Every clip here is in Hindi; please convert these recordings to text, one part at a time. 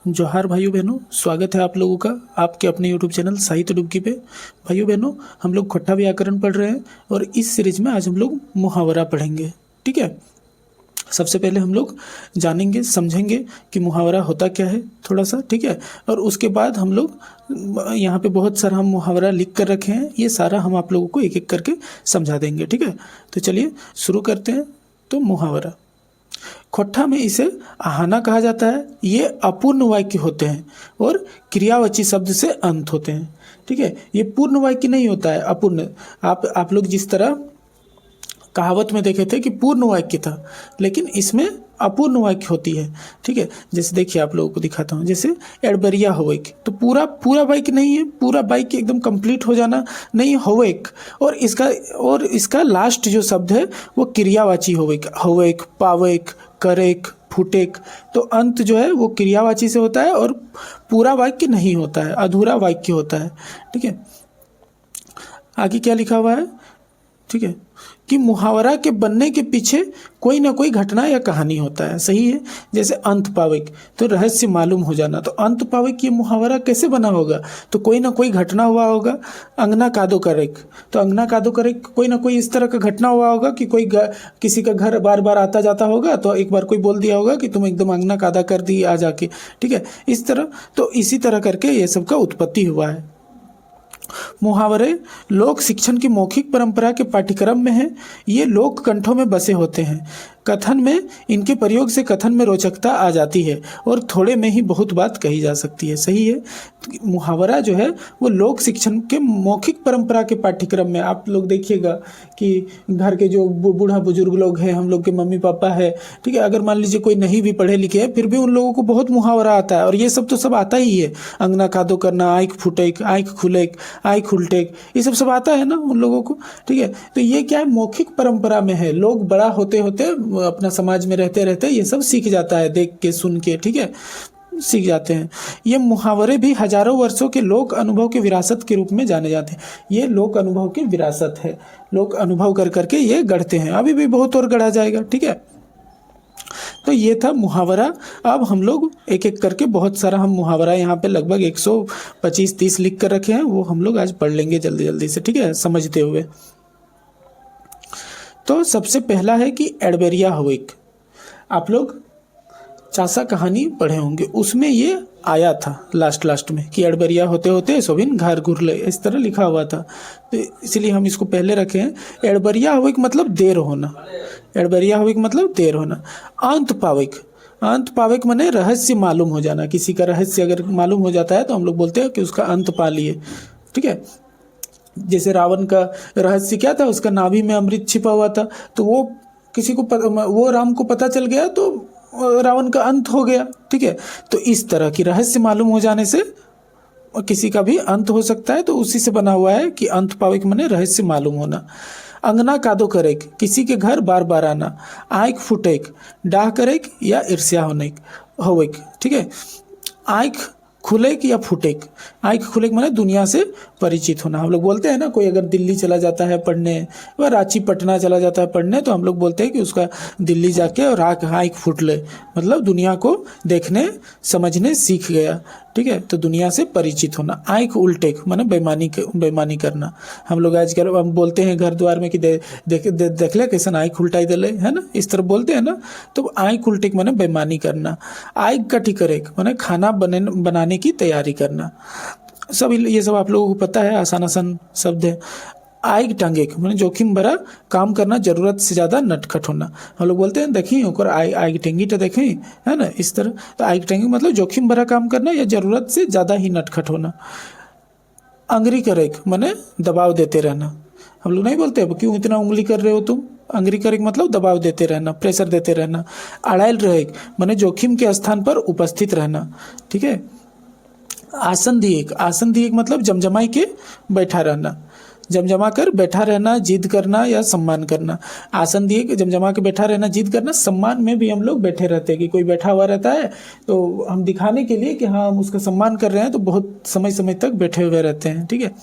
जोहार भाइयों बहनों, स्वागत है आप लोगों का आपके अपने यूट्यूब चैनल साहित्य डुबकी पे। भाइयों बहनों, हम लोग खट्टा व्याकरण पढ़ रहे हैं और इस सीरीज में आज हम लोग मुहावरा पढ़ेंगे। ठीक है, सबसे पहले हम लोग जानेंगे समझेंगे कि मुहावरा होता क्या है थोड़ा सा। ठीक है, और उसके बाद हम लोग यहाँ पे बहुत सारा हम मुहावरा लिख कर रखे हैं, ये सारा हम आप लोगों को एक एक करके समझा देंगे। ठीक है, तो चलिए शुरू करते हैं। तो मुहावरा खोट्ठा में इसे आहाना कहा जाता है। ये अपूर्ण वाक्य होते हैं और क्रियावाची शब्द से अंत होते हैं। ठीक है, ये पूर्ण वाक्य नहीं होता है, अपूर्ण। आप लोग जिस तरह कहावत में देखे थे कि पूर्ण वाक्य था, लेकिन इसमें अपूर्ण वाक्य होती है। ठीक है, जैसे देखिए आप लोगों को दिखाता हूँ। जैसे एड़बरिया होवेक, तो पूरा पूरा वाक्य नहीं है, पूरा वाक्य एकदम कंप्लीट हो जाना नहीं, होवेक। और इसका लास्ट जो शब्द है वो क्रियावाची होवेक, होवेक, पावेक, करेक, फुटेक। तो अंत जो है वो क्रियावाची से होता है और पूरा वाक्य नहीं होता है, अधूरा वाक्य होता है। ठीक है, आगे क्या लिखा हुआ है। ठीक है, कि मुहावरा के बनने के पीछे कोई ना कोई घटना या कहानी होता है। सही है, जैसे अंत पावेक, तो रहस्य मालूम हो जाना। तो अंत पावेक ये मुहावरा कैसे बना होगा, तो कोई ना कोई घटना हुआ होगा। अंगना कादो करेक, तो अंगना कादो करेक कोई ना कोई इस तरह का घटना हुआ होगा कि कोई किसी का घर बार बार आता जाता होगा, तो एक बार कोई बोल दिया होगा कि तुम एकदम अंगना कादा कर दी आ जाके। ठीक है, इस तरह, तो इसी तरह करके ये सब का उत्पत्ति हुआ है। मुहावरे लोक शिक्षण की मौखिक परंपरा के पाठ्यक्रम में हैं। ये लोक कंठों में बसे होते हैं। कथन में इनके प्रयोग से कथन में रोचकता आ जाती है और थोड़े में ही बहुत बात कही जा सकती है। सही है, मुहावरा जो है वो लोक शिक्षण के मौखिक परंपरा के पाठ्यक्रम में आप लोग देखिएगा कि घर के जो बूढ़ा बुजुर्ग लोग हैं, हम लोग के मम्मी पापा है, ठीक है, अगर मान लीजिए कोई नहीं भी पढ़े लिखे है, फिर भी उन लोगों को बहुत मुहावरा आता है। और ये सब तो सब आता ही है। अंगना कादो करना, आँख फूटेक, आँख खुलेक, आँख उल्टेक, ये सब आता है ना उन लोगों को। ठीक है, तो ये क्या है, मौखिक परंपरा में है। लोग बड़ा होते होते अपना समाज में रहते रहते ये सब सीख जाता है, देख के सुन के। ठीक है, सीख जाते हैं। ये मुहावरे भी हजारों वर्षों के लोक अनुभव के विरासत के रूप में जाने जाते हैं। ये लोक अनुभव की विरासत है, लोग अनुभव कर करके ये गढ़ते हैं। अभी भी बहुत और गढ़ा जाएगा। ठीक है, तो ये था मुहावरा। अब हम लोग एक एक करके बहुत सारा हम मुहावरा यहाँ पे लगभग 125-30 लिख कर रखे हैं, वो हम लोग आज पढ़ लेंगे जल्दी जल्दी से। ठीक है, समझते हुए। तो सबसे पहला है कि एडबेरिया होविक। आप लोग चासा कहानी पढ़े होंगे, उसमें ये आया था लास्ट में कि एडबेरिया होते होते सोबिन घर घुरले, इस तरह लिखा हुआ था। तो इसलिए हम इसको पहले रखे हैं। एडबेरिया होविक मतलब देर होना, एडबेरिया होविक मतलब देर होना। अंत पाविक, अंत पाविक माने रहस्य मालूम हो जाना। किसी का रहस्य अगर मालूम हो जाता है तो हम लोग बोलते हैं कि उसका अंत पा लिए। ठीक है, जैसे रावण का रहस्य क्या था, उसका नाभि में अमृत छिपा हुआ था, तो वो किसी को वो राम को पता चल गया तो रावण का अंत हो गया। ठीक है, तो इस तरह की रहस्य मालूम हो जाने से किसी का भी अंत हो सकता है, तो उसी से बना हुआ है कि अंत पाविक माने रहस्य मालूम होना। अंगना कादो करेक, किसी के घर बार बार आना। आँख फुटेक, डाह करेक या ईर्ष्या होवेक। ठीक है, आँख खुलेक या फुटेक, आँख खुलेक माने दुनिया से परिचित होना। हम लोग बोलते हैं ना, कोई अगर दिल्ली चला जाता है पढ़ने, वह रांची पटना चला जाता है पढ़ने, तो हम लोग बोलते हैं कि उसका दिल्ली जाके और आँख फूट ले, मतलब दुनिया को देखने समझने सीख गया। ठीक है, तो दुनिया से परिचित होना। आँख उल्टेक माने बेईमानी करना। हम लोग आजकल हम बोलते हैं घर द्वार में कि देख ले कैसे आँख उल्टाई दे ले, है ना, इस तरह बोलते हैं ना। तो आँख उल्टेक माने बेईमानी करना। आँख कटी करेक माने खाना बनाने की तैयारी करना। सब ये सब आप लोगों को पता है, आसान शब्द है। आग टांगे मैंने जोखिम भरा काम करना, जरूरत से ज़्यादा नटखट होना। हम लोग बोलते हैं देखी होकर आग टेंगी तो देखें, है ना, इस तरह। तो आग टेंगी मतलब जोखिम भरा काम करना या जरूरत से ज़्यादा ही नटखट होना। अंगरी करेक माने दबाव देते रहना। हम लोग नहीं बोलते अब क्यों इतना उंगली कर रहे हो तुम, अंगरी करेक मतलब दबाव देते रहना, प्रेशर देते रहना। अड़ाइल रहेक माने जोखिम के स्थान पर उपस्थित रहना। ठीक है, आसन दिएक, आसन दिएक मतलब जमजमाई के बैठा रहना, जमजमा कर बैठा रहना, जिद करना या सम्मान करना। आसन दिए जमजमा के बैठा रहना, जिद करना। सम्मान में भी हम लोग बैठे रहते हैं कि कोई बैठा हुआ रहता है तो हम दिखाने के लिए कि हाँ हम उसका सम्मान कर रहे हैं, तो बहुत समय समय तक बैठे हुए रहते हैं। ठीक है,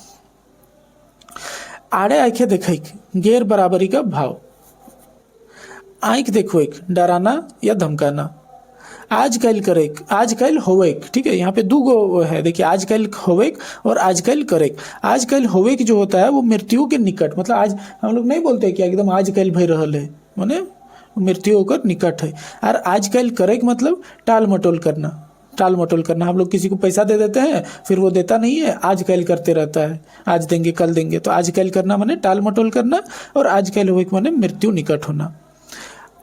आड़े आंखें देखेक, गैर बराबरी का भाव। आँख देखो एक, डराना या धमकाना। आजकल करेक, आजकल होवेक, ठीक है। यहाँ पे दो गो है, देखिए आजकल होवेक और आजकल करेक। आजकल होवेक जो होता है वो मृत्यु के निकट, मतलब आज हम लोग नहीं बोलते कि एकदम आजकल भय रहल है, माने मृत्यु होकर निकट है। और आजकल करेक मतलब टाल मटोल करना, टाल मटोल करना। हम लोग किसी को पैसा दे देते हैं, फिर वो देता नहीं है, आजकल करते रहता है, आज देंगे कल देंगे। तो आजकल करना माने टाल मटोल करना, और आजकल होवेक माने मृत्यु निकट होना।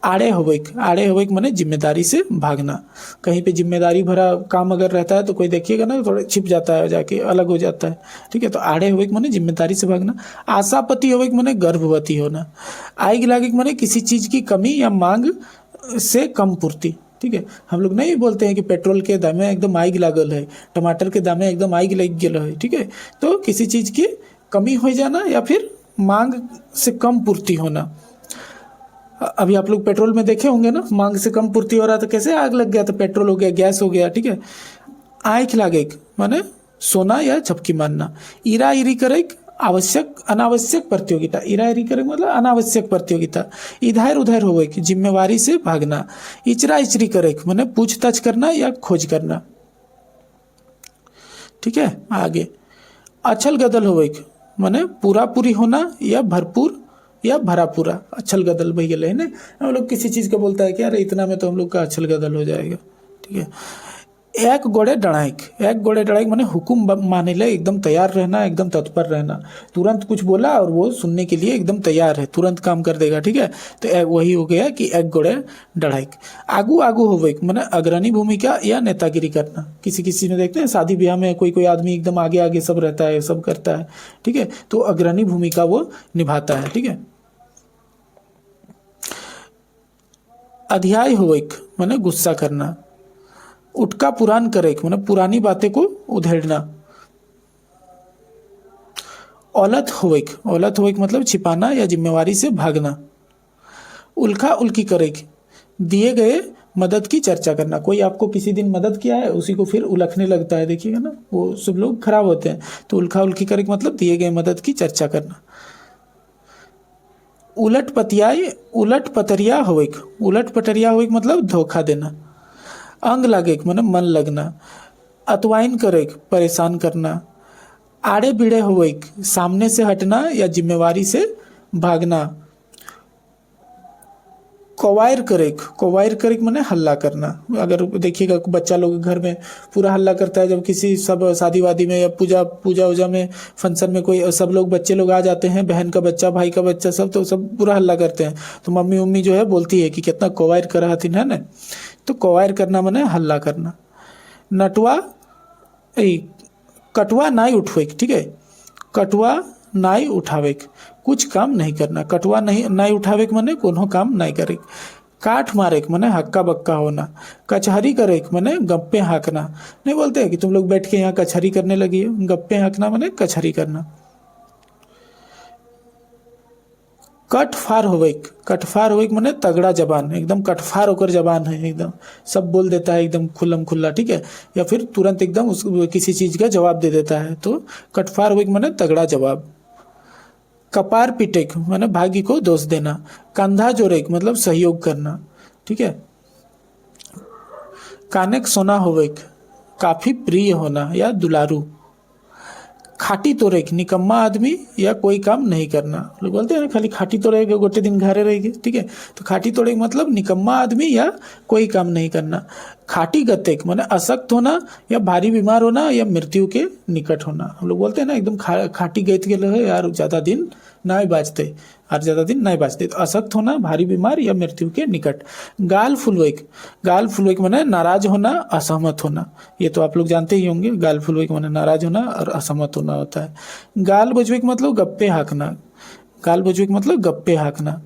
आड़े होवेक, आड़े होवेक माने जिम्मेदारी से भागना। कहीं पे जिम्मेदारी भरा काम अगर रहता है तो कोई देखिएगा ना, थोड़ा छिप जाता है, जाके अलग हो जाता है, ठीक है। तो आड़े होवेक माने जिम्मेदारी से भागना। आशापति होवेक माने गर्भवती होना। आग लागे माने किसी चीज की कमी या मांग से कम पूर्ति, ठीक है। हम लोग नहीं बोलते हैं कि पेट्रोल के दामे एकदम आग लागल है, टमाटर के दामे एकदम आग लग गया है, ठीक है। तो किसी चीज की कमी हो जाना या फिर मांग से कम पूर्ति होना। अभी आप लोग पेट्रोल में देखे होंगे ना, मांग से कम पूर्ति हो रहा था, कैसे आग लग गया था, पेट्रोल हो गया, गैस हो गया, ठीक है। आँख लागे माने सोना या झपकी मारना। ईरा ईरी करे आवश्यक अनावश्यक प्रतियोगिता। ईरा ईरी करे मतलब अनावश्यक प्रतियोगिता। इधर उधर होवे कि जिम्मेवारी से भागना। इचरा इचरी करे माने पूछताछ करना या खोज करना, ठीक है। आगे अछल गदल होवे माने पूरा पूरी होना या भरपूर या भरा पूरा। अछल गदल भई गए ना, हम लोग किसी चीज का बोलता है कि यार इतना में तो हम लोग का अछल गदल हो जाएगा, ठीक है। एक गोड़े डड़ाइक, एक गोड़े डड़ाइक माने हुकुम माने ले एकदम तैयार रहना, एकदम तत्पर रहना। तुरंत कुछ बोला और वो सुनने के लिए एकदम तैयार है, तुरंत काम कर देगा, ठीक है। तो वही हो गया कि एक गोड़े डड़ाइक। आगू आगू होवे माने अग्रणी भूमिका या नेतागिरी करना। किसी किसी में देखते हैं शादी ब्याह में कोई कोई आदमी एकदम आगे आगे सब रहता है, सब करता है, ठीक है। तो अग्रणी भूमिका वो निभाता है, ठीक है। अध्याय होवेक माने गुस्सा करना। उठका पुराण करेक माने पुरानी बातें को उधेड़ना। औलत होवेक, औलत होवेक मतलब छिपाना या जिम्मेवारी से भागना। उल्खा उल्की करेक दिए गए मदद की चर्चा करना। कोई आपको किसी दिन मदद किया है, उसी को फिर उलखने लगता है, देखिएगा ना, वो सब लोग खराब होते हैं। तो उल्खा उल्की करेक मतलब दिए गए मदद की चर्चा करना। उलट पतियाई उलट पतरिया होवेक, उलट पटरिया होवेक मतलब धोखा देना। अंग लागे माने मन लगना। अतवाइन करे परेशान करना। आड़े बीड़े होवेक सामने से हटना या जिम्मेवारी से भागना। कवायर करेक, कवायर करेक माने हल्ला करना। अगर देखिएगा बच्चा लोग घर में पूरा हल्ला करता है, जब किसी सब शादी वादी में या पूजा पूजा उजा में फंक्शन में कोई सब लोग बच्चे लोग आ जाते हैं, बहन का बच्चा भाई का बच्चा सब, तो सब पूरा हल्ला करते हैं। तो मम्मी उम्मी जो है बोलती है कि कितना कवायर कर रहा थी ना। तो कवायर करना माने हल्ला करना। नटवा कटवा नाई उठवेक, ठीक है। कटवा नाई उठावेक कुछ काम नहीं करना। कटवा नहीं नाई उठावेक माने कोनो काम नहीं करे। काठ मारेक माने हक्का बक्का होना। कचहरी करेक माने गप्पे हाँकना। नहीं बोलते हैं कि तुम लोग बैठ के यहाँ कचहरी करने लगी है, गप्पे हाँकना माने कचहरी करना। कटफार होवेक, कटफार होवेक माने तगड़ा जबान, एकदम कटफार होकर जबान है, एकदम सब बोल देता है एकदम खुल्लम खुल्ला, ठीक है। या फिर तुरंत एकदम उस किसी चीज का जवाब दे देता है, तो कटफार होवेक माने तगड़ा जवाब। कपार पिटेक माने भागी को दोष देना। कंधा जोरेक मतलब सहयोग करना, ठीक है। कानेक सोना होवेक काफी प्रिय होना या दुलारू। खाटी तोड़ेक निकम्मा आदमी या कोई काम नहीं करना। लोग बोलते हैं ना खाली खाटी तोड़ेगा गोटे दिन घरे रहेगी, ठीक है। तो खाटी तोड़ेक मतलब निकम्मा आदमी या कोई काम नहीं करना। खाटी गतेक माने असक्त होना या भारी बीमार होना या मृत्यु के निकट होना। हम लोग बोलते हैं ना एकदम खाटी गत गए यार, ज्यादा दिन नहीं बाँचते, और ज्यादा दिन नहीं बाँचते। तो असक्त होना, भारी बीमार या मृत्यु के निकट। गाल फुलवेक, गाल फुलवेक माने नाराज होना, असहमत होना। ये तो आप लोग जानते ही होंगे, गाल फुलवेक माने नाराज होना और असहमत होना होता है। गाल बजवेक मतलब गप्पे हाँकना। गाल बजवेक मतलब गप्पे हाँकना।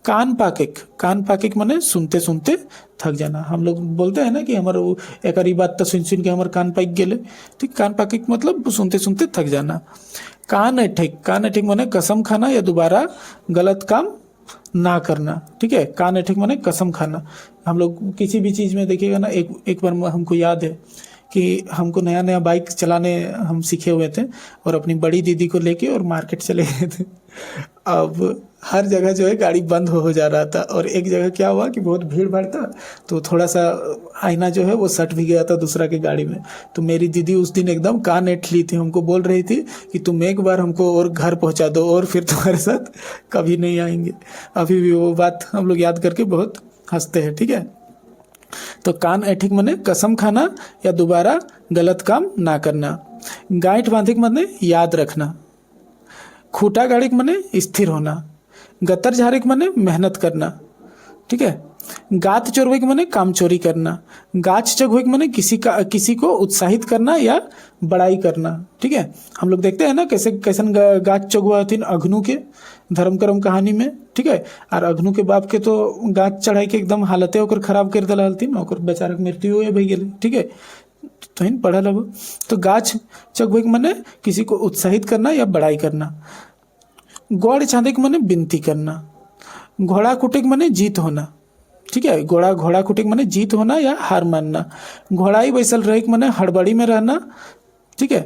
कान पाकेक, कान पाकेक माने सुनते सुनते थक जाना। हम लोग बोलते हैं ना कि हमारे एक बात तो सुन सुन के हमारे कान पाक गए, ठीक। कान पाकेक मतलब सुनते सुनते थक जाना। कान अठेक, कान अठेक माने कसम खाना या दोबारा गलत काम ना करना, ठीक है। कान अठेक माने कसम खाना। हम लोग किसी भी चीज में देखिएगा ना, एक बार हमको याद है कि हमको नया नया बाइक चलाने हम सीखे हुए थे और अपनी बड़ी दीदी को लेके और मार्केट चले गए थे। अब हर जगह जो है गाड़ी बंद हो जा रहा था। और एक जगह क्या हुआ कि बहुत भीड़ भाड़ था, तो थोड़ा सा आईना जो है वो सट भी गया था दूसरा के गाड़ी में। तो मेरी दीदी उस दिन एकदम कान ऐंठ ली थी, हमको बोल रही थी कि तुम एक बार हमको और घर पहुंचा दो और फिर तुम्हारे साथ कभी नहीं आएंगे। अभी भी वो बात हम लोग याद करके बहुत हंसते हैं, ठीक है। तो कान ऐठिक मने कसम खाना या दोबारा गलत काम ना करना। गांठ बांधिक मने याद रखना। खूटा गाड़िक मने स्थिर होना। गतर झारिक मने मेहनत करना, ठीक है। गात चोरवेक मने काम चोरी करना। गाछ चघवेक मने किसी को उत्साहित करना या बड़ाई करना, ठीक है। हम लोग देखते हैं ना कैसे कैसन गाछ चघुआ हथिन अघनु के धर्म कर्म कहानी में, ठीक है। और अघनु के बाप के तो गाछ चढ़ाई के एकदम हालते ओकर खराब कर दिला हथिन, ओकर बेचारा के मृत्यु हो गेल, ठीक है। तो इन पढ़ल अब। तो गाछ चघवेक मने किसी को उत्साहित करना या बड़ाई करना। गौड़ छांदे के मने विनती करना। घोड़ा कुटे के मने जीत होना, ठीक है। घोड़ा कुटे के मने जीत होना या हार मानना। घोड़ाई बैसल रहे के मने हड़बड़ी में रहना, ठीक है।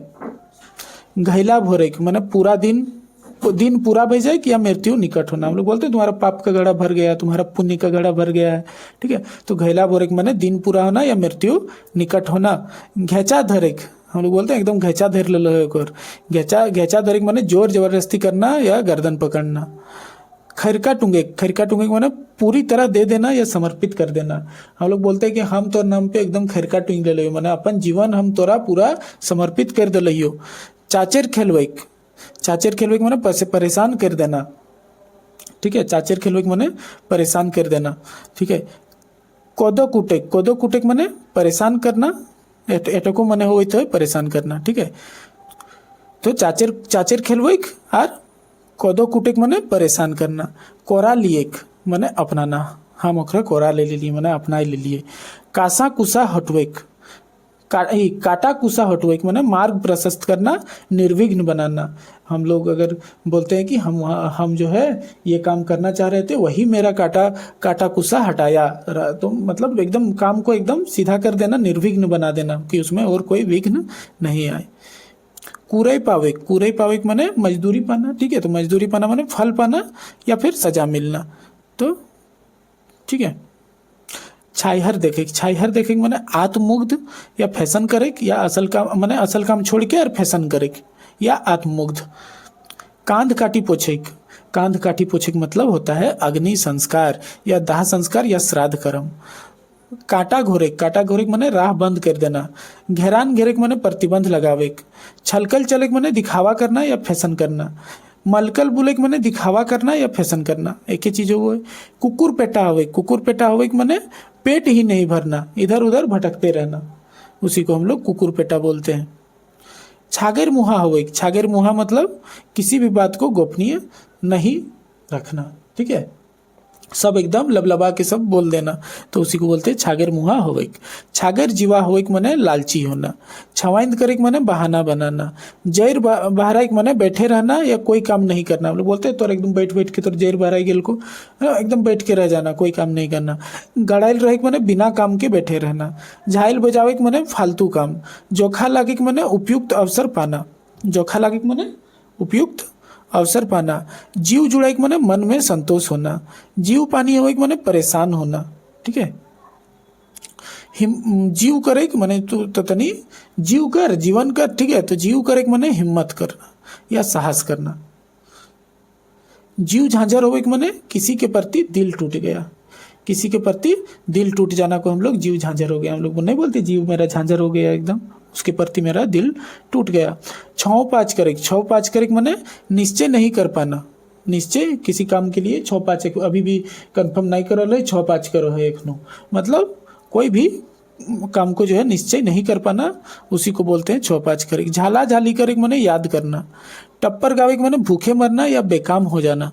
घैला भोरे के मने पूरा दिन पूरा बह जाए कि या मृत्यु निकट होना। हम लोग बोलते हैं तुम्हारा पाप का घड़ा भर गया, तुम्हारा पुण्य का घड़ा भर गया है, ठीक है। तो घैला भोरे के मने दिन पूरा होना या मृत्यु निकट होना। घेचा धरेक, हम लोग बोलते हैं एकदम घेचा धर लो एक और। घेचा धरेक माने जोर जबरदस्ती करना या गर्दन पकड़ना। खैरका टूंगे माने पूरी तरह दे देना या समर्पित कर देना। हम लोग बोलते हैं कि हम तो नाम पे एकदम खैरका टूंग ले माने अपन जीवन हम तोरा पूरा समर्पित कर दिलियो। चाचेर खेलवेक माने परेशान कर देना, ठीक है। चाचेर खेलवेक माने परेशान कर देना, ठीक है। कोदो कुटेक माने परेशान करना, एटको मने हो तो परेशान करना, ठीक है। तो चाचेर खेलवेक और कोदो कुटेक मने परेशान करना। कोरा लिएक मने अपनाना, हम ओकरा कोरा ले लिए मने अपना ले लिए। कासा कुसा हटवेक, काटा कुसा हटवेक मने मार्ग प्रशस्त करना, निर्विघ्न बनाना। हम लोग अगर बोलते हैं कि हम जो है ये काम करना चाह रहे थे, वही मेरा काटा कुसा हटाया, तो मतलब एकदम काम को एकदम सीधा कर देना, निर्विघ्न बना देना कि उसमें और कोई विघ्न नहीं आए। कूरई पावेक माने मजदूरी पाना, ठीक है। तो मजदूरी पाना माने फल पाना या फिर सजा मिलना, तो ठीक है। छाईहर देखे माने आत्ममुग्ध या फैशन करे या असल काम छोड़ के और फैशन करे या आत्ममुग्ध। कांध काटी पोछेक मतलब होता है अग्नि संस्कार या दाह संस्कार या श्राद्ध कर्म। काटा घोरेक माने राह बंद कर देना। घेरान घेरेक माने प्रतिबंध लगावेक। छलकल चलेक माने दिखावा करना या फैशन करना। मलकल बुलेक माने दिखावा करना या फैशन करना, एक ही चीज हो है। कुकुर पेटा होवे माने पेट ही नहीं भरना, इधर उधर भटकते रहना, उसी को हम लोग कुकुर पेटा बोलते हैं। छागेर मुहा मतलब किसी भी बात को गोपनीय नहीं रखना, ठीक है। सब एकदम लबलबा के सब बोल देना, तो उसी को बोलते हैं छागेर मुहा होवेक। छागेर जीवा होवेक माने लालची होना। छवाइंद करेक माने बहाना बनाना। जैर बहराइक माने बैठे रहना या कोई काम नहीं करना। हम लोग बोलते हैं तो एकदम बैठ के तो जैर बहराई गेल को एकदम बैठ के रह जाना, कोई काम नहीं करना। गड़ाइल रहेक माने बिना काम के बैठे रहना। झाइल बजावेक माने फालतू काम। जोखा लागिक माने उपयुक्त अवसर पाना। जीव जुड़ाइक माने मन में संतोष होना। जीव पानी होइक माने परेशान होना, ठीक है। जीव करेक माने तो तनी जीवन कर, ठीक है। तो जीव करेक माने हिम्मत करना या साहस करना। जीव झांझर होइक माने किसी के प्रति दिल टूट जाना को हम लोग जीव झांझर हो गया। हम लोग नहीं बोलते जीव मेरा झांझर हो गया, एकदम उसके प्रति मेरा दिल टूट गया। छौ पाँच करेक माने निश्चय नहीं कर पाना। निश्चय किसी काम के लिए 6-5 अभी भी कंफर्म नहीं करो है, 6-5 करो है एखनो, मतलब कोई भी काम को जो है निश्चय नहीं कर पाना, उसी को बोलते हैं 6-5 करेक। झाला झाली करेक माने याद करना। टप्पर गावेक माने भूखे मरना या बेकाम हो जाना,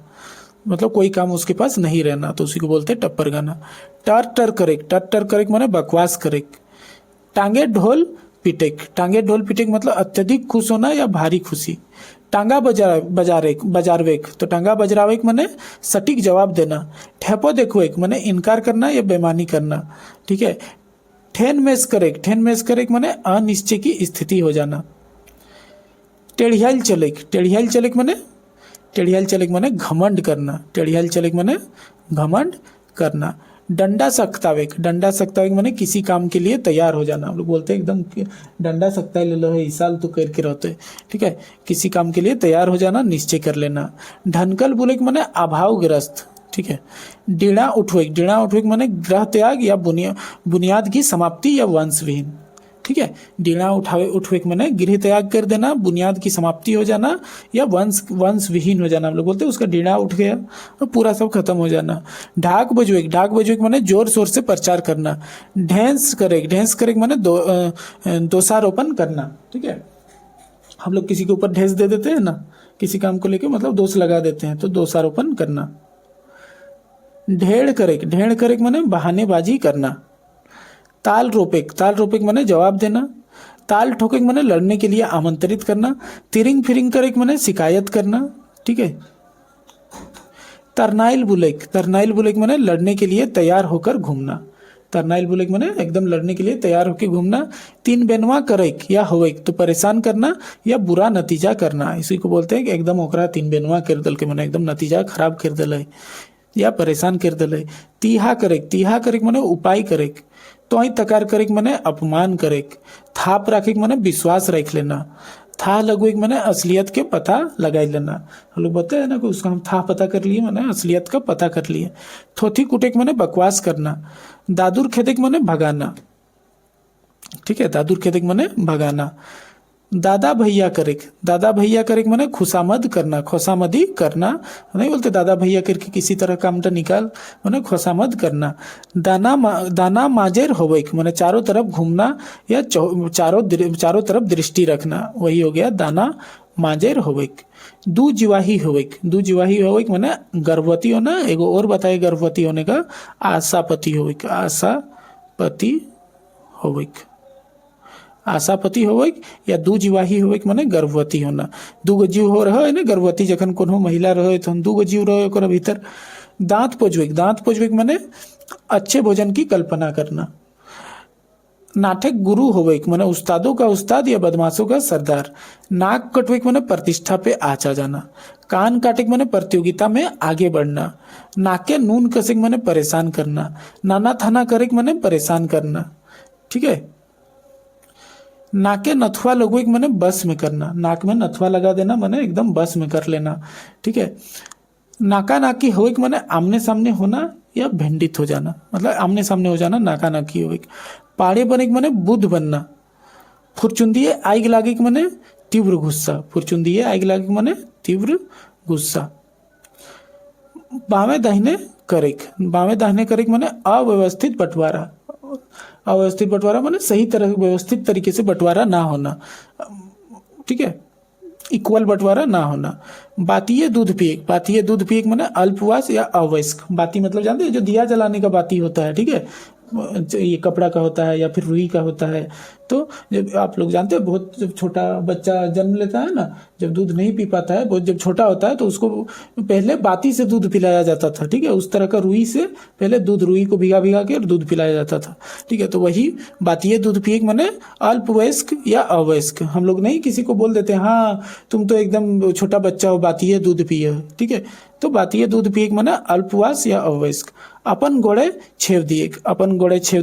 मतलब कोई काम उसके पास नहीं रहना, तो उसी को बोलते हैं टप्पर गाना। टर करेक माने बकवास करेक। टांगे ढोल पिटेक मतलब अत्यधिक खुश होना या भारी खुशी। टांगा बजारवेक तो टांगा बजरावेक माने सटीक जवाब देना। ठेपो देखवेक माने इनकार करना या बेमानी करना, ठीक है। ठेन मेस करेक माने अनिश्चय की स्थिति हो जाना। टेढ़ियाल चलेक माने टेढ़ियाल चलेक माने घमंड करना, टेढ़ियाल चलेक माने घमंड करना। डंडा सक्तावेक, डंडा सक्तावेक माने किसी काम के लिए तैयार हो जाना। हम लोग बोलते हैं एकदम डंडा सक्ता ले लो है, इस साल तो करके रहते, ठीक है। किसी काम के लिए तैयार हो जाना, निश्चय कर लेना। ढनकल बोलेक माने अभावग्रस्त, ठीक है। डेढ़ा उठवेक, डेढ़ा उठवेक माने ग्रह त्याग या बुनियाद की समाप्ति या वंशविहीन, ठीक है। डेढ़ा उठवेक माने गृह त्याग कर देना, बुनियाद की समाप्ति हो जाना या वंश विहीन हो जाना। हम लोग बोलते हैं उसका डेढ़ा उठ गया और पूरा सब खत्म हो जाना। ढाक बजवेक, ढाक बजवेक माने जोर शोर से प्रचार करना। ढेंस करेक, ढेंस करेक माने दोषारोपण करना, ठीक है। हम लोग किसी के ऊपर ढेंस दे देते हैं ना, किसी काम को लेके मतलब दोष लगा देते हैं, तो दोषारोपण करना। ढेड़ करेक, ढेड़ करेक माने बहानेबाजी करना। ताल रोपेक माने जवाब देना। ताल ठोकेक माने लड़ने के लिए आमंत्रित करना। तिरिंग फिरिंग करेक माने शिकायत करना, ठीक है। तरनाइल बुलेक माने लड़ने के लिए तैयार होकर घूमना। तरनाइल बुलेक माने एकदम लड़ने के लिए तैयार होकर घूमना। तीन बेनवा करेक या होवेक तो परेशान करना या बुरा नतीजा करना, इसी को बोलते हैं कि एकदम ओकरा तीन बेनवा कर दल के माने एकदम नतीजा खराब कर दल है या परेशान कर दल है। तीहा करेक माने उपाय करेक। तोई तकार करेक माने अपमान करेक। थाप राखेक माने विश्वास रख लेना। था लगवेक माने असलियत के पता लगा लेना। हम लोग बताए ना कि उसका हम था पता कर लिए माने असलियत का पता कर लिए। थोथी कुटेक माने बकवास करना। दादुर खेदेक माने भगाना, ठीक है। दादुर खेदेक माने भगाना। दादा भैया करेक माने खुशामद करना, खुशामदी करना। नहीं बोलते दादा भैया करके किसी तरह कामटा निकाल माने खुशामद करना। दाना माजेर होवेक माने चारों तरफ घूमना या चारों तरफ दृष्टि रखना, वही हो गया दाना माजेर होवेक। दू जिवाही होवेक माने गर्भवती होना। एगो और बताए गर्भवती होने का आशापति होवेक, आशापति होवेक या दू जीवाही होवेक माने गर्भवती होना। दूगो जीव हो रहा है ना गर्भवती, जखन कोनो महिला रहे तो दूगो जीव रहे ओकरा भीतर। दांत पोजवेक माने अच्छे भोजन की कल्पना करना। नाटक गुरु होवेक माने उस्तादों का उस्ताद या बदमाशों का सरदार। नाक कटवेक माने प्रतिष्ठा पे आचा जाना। कान काटेक माने प्रतियोगिता में आगे बढ़ना। नाके नून कसेक माने परेशान करना। नाना थाना करेक माने परेशान करना, ठीक है। नाके नथुआ लगवेक माने बस में करना। नाक में नथुआ लगा देना माने एकदम बस में कर लेना, ठीक है। नाका नाकी होवेक माने आमने सामने होना या भिंडित हो जाना, मतलब आमने सामने हो जाना नाका नाकी होवेक। पाड़े बनेक माने बुद्ध बनना। फुरचुंदिये आग लागे माने तीव्र गुस्सा। बावे दाहिने करेक माने अव्यवस्थित बंटवारा माने सही तरह व्यवस्थित तरीके से बंटवारा ना होना, ठीक है। इक्वल बंटवारा ना होना। बातिये दूध पिएक माने अल्पवास या अवयस्क। बाती मतलब जानते हैं जो दिया जलाने का बाती होता है, ठीक है। ये कपड़ा का होता है या फिर रुई का होता है। तो जब आप लोग जानते हैं बहुत जब छोटा बच्चा जन्म लेता है ना, जब दूध नहीं पी पाता है, बहुत जब छोटा होता है तो उसको पहले बाती से दूध पिलाया जाता था, ठीक है। उस तरह का रुई से पहले रुई को भिगा के और दूध पिलाया जाता था, ठीक है। तो वही बातिये दूध पिए माने अल्पवयस्क या अवयस्क। हम लोग नहीं किसी को बोल देते हाँ तुम तो एकदम छोटा बच्चा हो, बातिये दूध पिए, ठीक है। तो बातिये दूध पिए माने अल्पवास या अवयस्क। अपन गोड़े छेव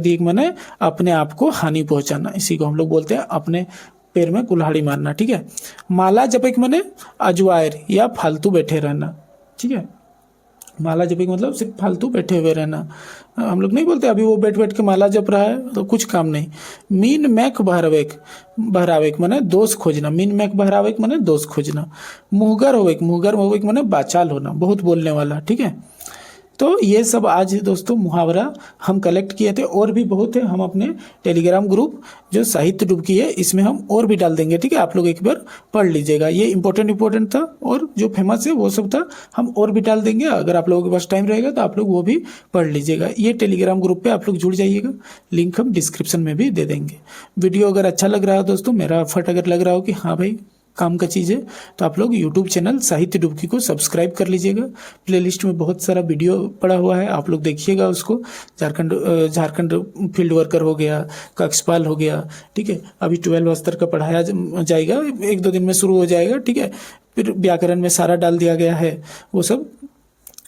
दिए माने अपने आप को हानि पहुंचाना, इसी को हम लोग बोलते हैं अपने पैर में कुल्हाड़ी मारना, ठीक है। माला जपेक माने अजवायर या फालतू बैठे रहना, ठीक है। माला जपेक मतलब सिर्फ फालतू बैठे हुए रहना। हम लोग नहीं बोलते अभी वो बैठ के माला जप रहा है तो कुछ काम नहीं। मीन मैक बहरावेक माने दोष खोजना। माने दोष खोजना। मुहगर होवेक माने बाचाल होना, बहुत बोलने वाला, ठीक है। तो ये सब आज दोस्तों मुहावरा हम कलेक्ट किए थे, और भी बहुत है। हम अपने टेलीग्राम ग्रुप जो साहित्य डुबकी है इसमें हम और भी डाल देंगे, ठीक है। आप लोग एक बार पढ़ लीजिएगा, ये इंपॉर्टेंट था और जो फेमस है वो सब था, हम और भी डाल देंगे। अगर आप लोगों के पास टाइम रहेगा तो आप लोग वो भी पढ़ लीजिएगा। ये टेलीग्राम ग्रुप पे आप लोग जुड़ जाइएगा, लिंक हम डिस्क्रिप्शन में भी दे देंगे। वीडियो अगर अच्छा लग रहा है दोस्तों, मेरा एफर्ट अगर लग रहा हो कि हाँ भाई काम का चीज़ है, तो आप लोग यूट्यूब चैनल साहित्य डुबकी को सब्सक्राइब कर लीजिएगा। प्लेलिस्ट में बहुत सारा वीडियो पड़ा हुआ है, आप लोग देखिएगा उसको। झारखंड फील्ड वर्कर हो गया, कक्षपाल हो गया, ठीक है। अभी 12 स्तर का पढ़ाया जाएगा, 1-2 दिन में शुरू हो जाएगा, ठीक है। फिर व्याकरण में सारा डाल दिया गया है, वो सब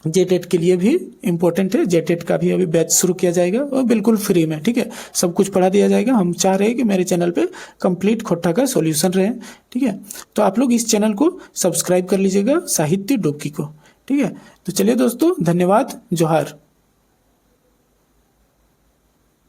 जेटेट के लिए भी इम्पोर्टेंट है। जेटेट का भी अभी बैच शुरू किया जाएगा और बिल्कुल फ्री में, ठीक है, सब कुछ पढ़ा दिया जाएगा। हम चाह रहे हैं कि मेरे चैनल पे कंप्लीट खोट्टा का सॉल्यूशन रहे, ठीक है। तो आप लोग इस चैनल को सब्सक्राइब कर लीजिएगा, साहित्य डुबकी को, ठीक है। तो चलिए दोस्तों, धन्यवाद, जोहार।